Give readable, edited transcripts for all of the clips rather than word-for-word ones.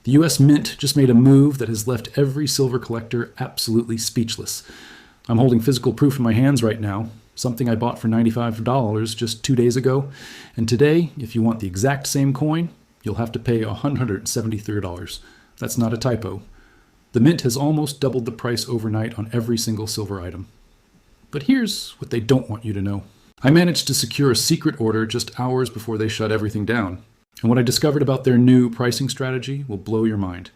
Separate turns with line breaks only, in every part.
The US Mint just made a move that has left every silver collector absolutely speechless. I'm holding physical proof in my hands right now, something I bought for $95 just 2 days ago, and today, if you want the exact same coin, you'll have to pay $173. That's not a typo. The Mint has almost doubled the price overnight on every single silver item. But here's what they don't want you to know. I managed to secure a secret order just hours before they shut everything down. And what I discovered about their new pricing strategy will blow your mind.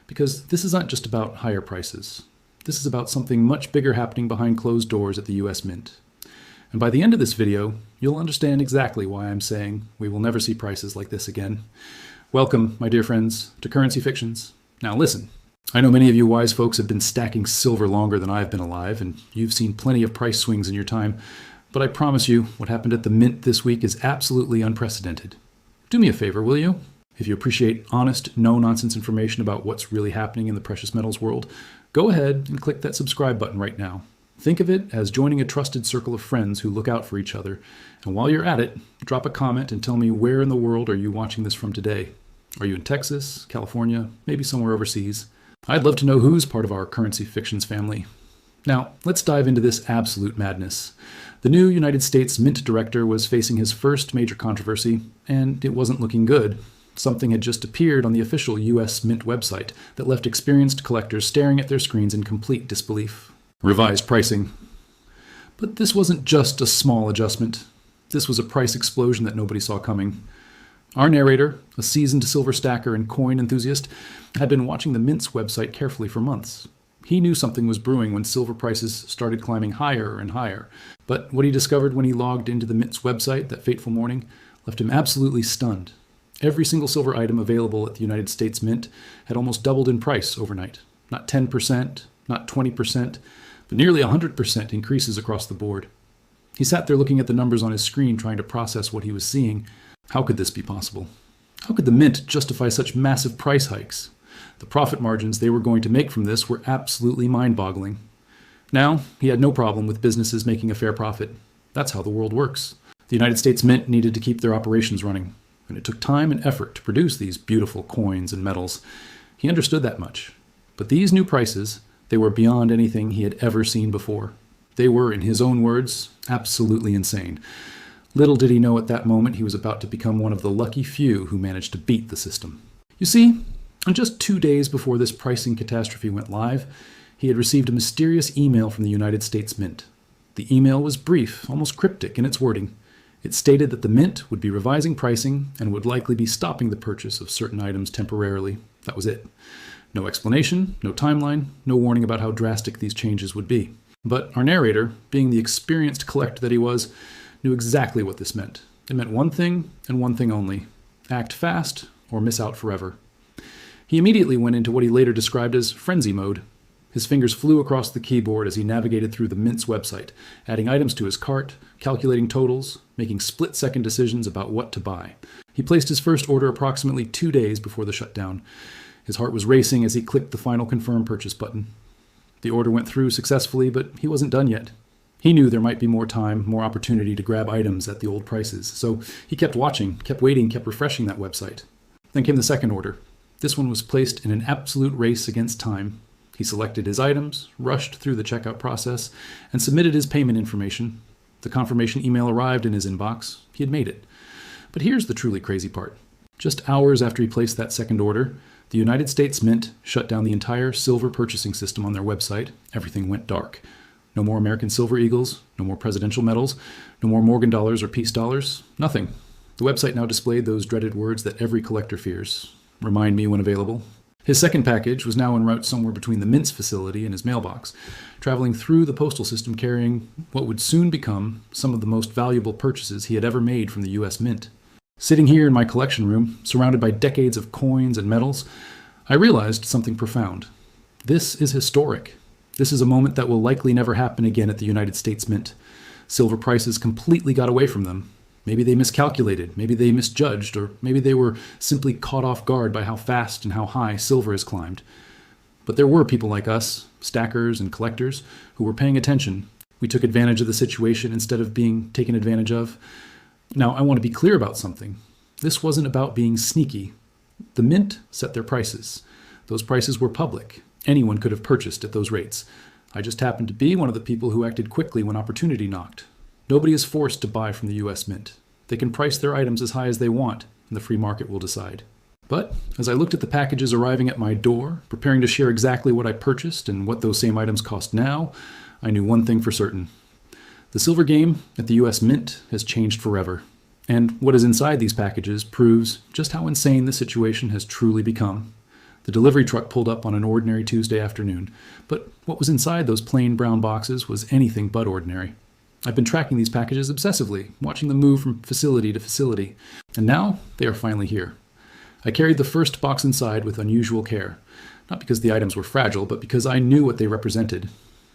Because this is not just about higher prices. This is about something much bigger happening behind closed doors at the US Mint. And by the end of this video, you'll understand exactly why I'm saying we will never see prices like this again. Welcome, my dear friends, to Currency Fictions. Now listen, I know many of you wise folks have been stacking silver longer than I've been alive, and you've seen plenty of price swings in your time. But I promise you, what happened at the Mint this week is absolutely unprecedented. Do me a favor, will you? If you appreciate honest, no-nonsense information about what's really happening in the precious metals world, go ahead and click that subscribe button right now. Think of it as joining a trusted circle of friends who look out for each other. And while you're at it, drop a comment and tell me where in the world are you watching this from today? Are you in Texas, California, maybe somewhere overseas? I'd love to know who's part of our Currency Fictions family. Now, let's dive into this absolute madness. The new United States Mint director was facing his first major controversy, and it wasn't looking good. Something had just appeared on the official US Mint website that left experienced collectors staring at their screens in complete disbelief. Revised pricing. But this wasn't just a small adjustment. This was a price explosion that nobody saw coming. Our narrator, a seasoned silver stacker and coin enthusiast, had been watching the Mint's website carefully for months. He knew something was brewing when silver prices started climbing higher and higher. But what he discovered when he logged into the Mint's website that fateful morning left him absolutely stunned. Every single silver item available at the United States Mint had almost doubled in price overnight. Not 10%, not 20%, but nearly 100% increases across the board. He sat there looking at the numbers on his screen, trying to process what he was seeing. How could this be possible? How could the Mint justify such massive price hikes? The profit margins they were going to make from this were absolutely mind-boggling. Now, he had no problem with businesses making a fair profit. That's how the world works. The United States Mint needed to keep their operations running, and it took time and effort to produce these beautiful coins and metals. He understood that much. But these new prices, they were beyond anything he had ever seen before. They were, in his own words, absolutely insane. Little did he know at that moment he was about to become one of the lucky few who managed to beat the system. You see, and just 2 days before this pricing catastrophe went live, he had received a mysterious email from the United States Mint. The email was brief, almost cryptic in its wording. It stated that the Mint would be revising pricing and would likely be stopping the purchase of certain items temporarily. That was it. No explanation, no timeline, no warning about how drastic these changes would be. But our narrator, being the experienced collector that he was, knew exactly what this meant. It meant one thing and one thing only: act fast or miss out forever. He immediately went into what he later described as frenzy mode. His fingers flew across the keyboard as he navigated through the Mint's website, adding items to his cart, calculating totals, making split-second decisions about what to buy. He placed his first order approximately 2 days before the shutdown. His heart was racing as he clicked the final confirm purchase button. The order went through successfully, but he wasn't done yet. He knew there might be more time, more opportunity to grab items at the old prices, so he kept watching, kept waiting, kept refreshing that website. Then came the second order. This one was placed in an absolute race against time. He selected his items, rushed through the checkout process, and submitted his payment information. The confirmation email arrived in his inbox. He had made it. But here's the truly crazy part. Just hours after he placed that second order, the United States Mint shut down the entire silver purchasing system on their website. Everything went dark. No more American Silver Eagles, no more presidential medals, no more Morgan dollars or peace dollars, nothing. The website now displayed those dreaded words that every collector fears: remind me when available. His second package was now en route somewhere between the Mint's facility and his mailbox, traveling through the postal system carrying what would soon become some of the most valuable purchases he had ever made from the US Mint. Sitting here in my collection room, surrounded by decades of coins and metals, I realized something profound. This is historic. This is a moment that will likely never happen again at the United States Mint. Silver prices completely got away from them. Maybe they miscalculated, maybe they misjudged, or maybe they were simply caught off guard by how fast and how high silver has climbed. But there were people like us, stackers and collectors, who were paying attention. We took advantage of the situation instead of being taken advantage of. Now, I want to be clear about something. This wasn't about being sneaky. The mint set their prices. Those prices were public. Anyone could have purchased at those rates. I just happened to be one of the people who acted quickly when opportunity knocked. Nobody is forced to buy from the US Mint. They can price their items as high as they want, and the free market will decide. But as I looked at the packages arriving at my door, preparing to share exactly what I purchased and what those same items cost now, I knew one thing for certain. The silver game at the US Mint has changed forever. And what is inside these packages proves just how insane the situation has truly become. The delivery truck pulled up on an ordinary Tuesday afternoon, but what was inside those plain brown boxes was anything but ordinary. I've been tracking these packages obsessively, watching them move from facility to facility, and now they are finally here. I carried the first box inside with unusual care, not because the items were fragile, but because I knew what they represented.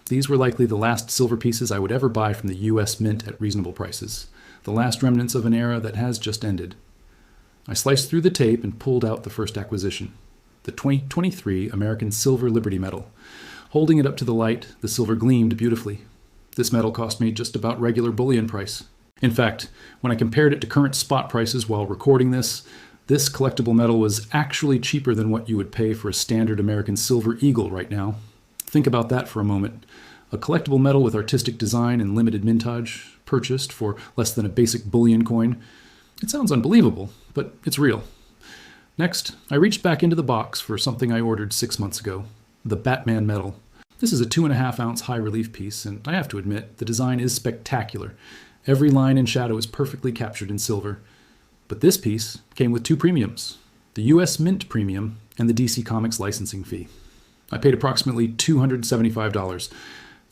These were likely the last silver pieces I would ever buy from the US Mint at reasonable prices, the last remnants of an era that has just ended. I sliced through the tape and pulled out the first acquisition, the 2023 American Silver Liberty Medal. Holding it up to the light, the silver gleamed beautifully. This medal cost me just about regular bullion price. In fact, when I compared it to current spot prices while recording this collectible medal was actually cheaper than what you would pay for a standard American Silver Eagle right now. Think about that for a moment. A collectible medal with artistic design and limited mintage, purchased for less than a basic bullion coin. It sounds unbelievable, but it's real. Next, I reached back into the box for something I ordered 6 months ago, the Batman medal. This is a 2.5-ounce high-relief piece, and I have to admit, the design is spectacular. Every line and shadow is perfectly captured in silver. But this piece came with 2 premiums, the US Mint premium and the DC Comics licensing fee. I paid approximately $275.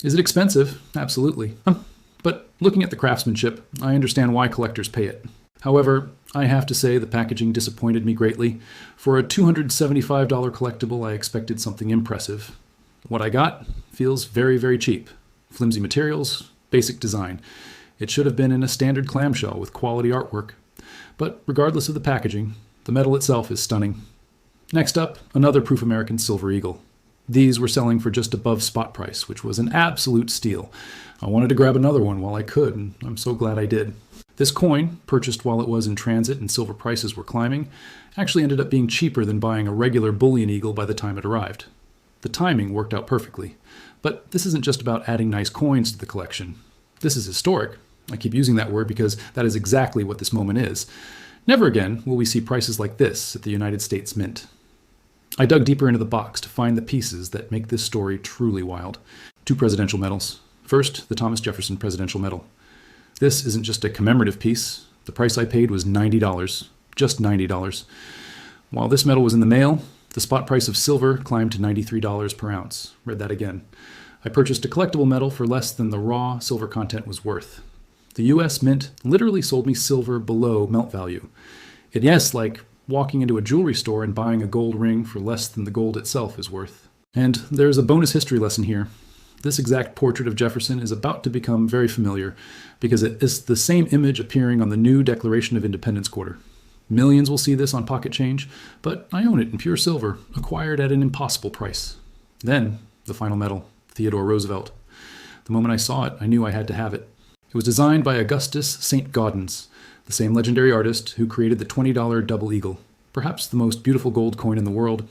Is it expensive? Absolutely. But looking at the craftsmanship, I understand why collectors pay it. However, I have to say the packaging disappointed me greatly. For a $275 collectible, I expected something impressive. What I got feels very, very cheap. Flimsy materials, basic design. It should have been in a standard clamshell with quality artwork. But regardless of the packaging, the medal itself is stunning. Next up, another Proof American Silver Eagle. These were selling for just above spot price, which was an absolute steal. I wanted to grab another one while I could, and I'm so glad I did. This coin, purchased while it was in transit and silver prices were climbing, actually ended up being cheaper than buying a regular bullion eagle by the time it arrived. The timing worked out perfectly. But this isn't just about adding nice coins to the collection. This is historic. I keep using that word because that is exactly what this moment is. Never again will we see prices like this at the United States Mint. I dug deeper into the box to find the pieces that make this story truly wild. 2 presidential medals. First, the Thomas Jefferson Presidential Medal. This isn't just a commemorative piece. The price I paid was $90. Just $90. While this medal was in the mail, the spot price of silver climbed to $93 per ounce. Read that again. I purchased a collectible medal for less than the raw silver content was worth. The US Mint literally sold me silver below melt value. Yes, like walking into a jewelry store and buying a gold ring for less than the gold itself is worth. And there's a bonus history lesson here. This exact portrait of Jefferson is about to become very familiar because it is the same image appearing on the new Declaration of Independence quarter. Millions will see this on pocket change, but I own it in pure silver, acquired at an impossible price. Then, the final medal, Theodore Roosevelt. The moment I saw it, I knew I had to have it. It was designed by Augustus St. Gaudens, the same legendary artist who created the $20 double eagle, perhaps the most beautiful gold coin in the world.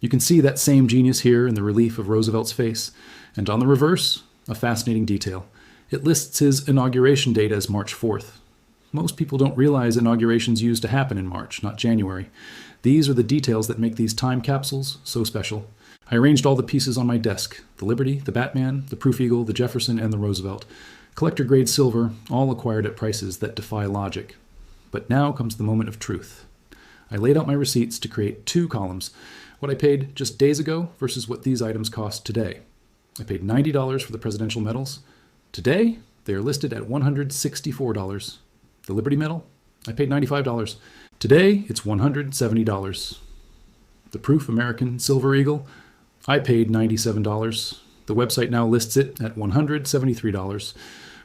You can see that same genius here in the relief of Roosevelt's face, and on the reverse, a fascinating detail. It lists his inauguration date as March 4th. Most people don't realize inaugurations used to happen in March, not January. These are the details that make these time capsules so special. I arranged all the pieces on my desk, the Liberty, the Batman, the Proof Eagle, the Jefferson, and the Roosevelt. Collector-grade silver, all acquired at prices that defy logic. But now comes the moment of truth. I laid out my receipts to create 2 columns, what I paid just days ago versus what these items cost today. I paid $90 for the presidential medals. Today, they are listed at $164. The Liberty Medal, I paid $95. Today, it's $170. The Proof American Silver Eagle, I paid $97. The website now lists it at $173,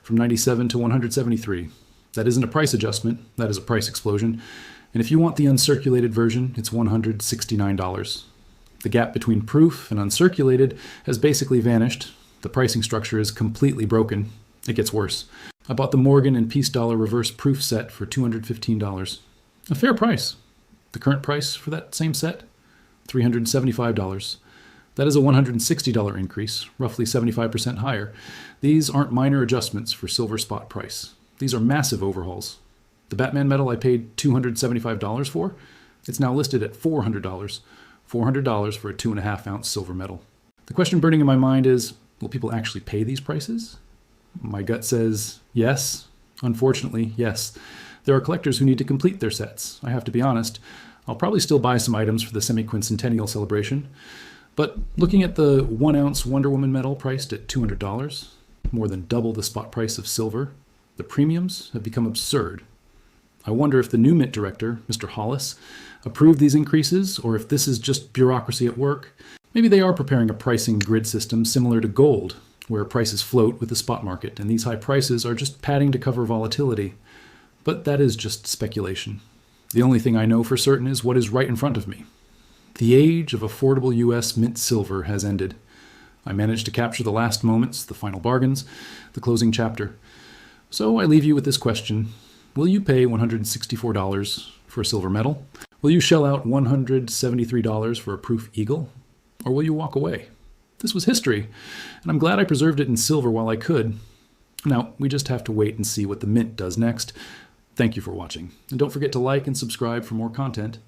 from $97 to $173. That isn't a price adjustment, that is a price explosion. And if you want the uncirculated version, it's $169. The gap between proof and uncirculated has basically vanished. The pricing structure is completely broken. It gets worse. I bought the Morgan and Peace Dollar reverse proof set for $215. A fair price. The current price for that same set? $375. That is a $160 increase, roughly 75% higher. These aren't minor adjustments for silver spot price. These are massive overhauls. The Batman medal I paid $275 for, it's now listed at $400. $400 for a 2.5 ounce silver medal. The question burning in my mind is, will people actually pay these prices? My gut says yes. Unfortunately, yes. There are collectors who need to complete their sets. I have to be honest. I'll probably still buy some items for the semi-quincentennial celebration. But looking at the 1 ounce Wonder Woman medal priced at $200, more than double the spot price of silver, the premiums have become absurd. I wonder if the new mint director, Mr. Hollis, approved these increases, or if this is just bureaucracy at work. Maybe they are preparing a pricing grid system similar to gold, where prices float with the spot market, and these high prices are just padding to cover volatility. But that is just speculation. The only thing I know for certain is what is right in front of me. The age of affordable US mint silver has ended. I managed to capture the last moments, the final bargains, the closing chapter. So I leave you with this question. Will you pay $164 for a silver medal? Will you shell out $173 for a proof eagle? Or will you walk away? This was history, and I'm glad I preserved it in silver while I could. Now, we just have to wait and see what the mint does next. Thank you for watching, and don't forget to like and subscribe for more content.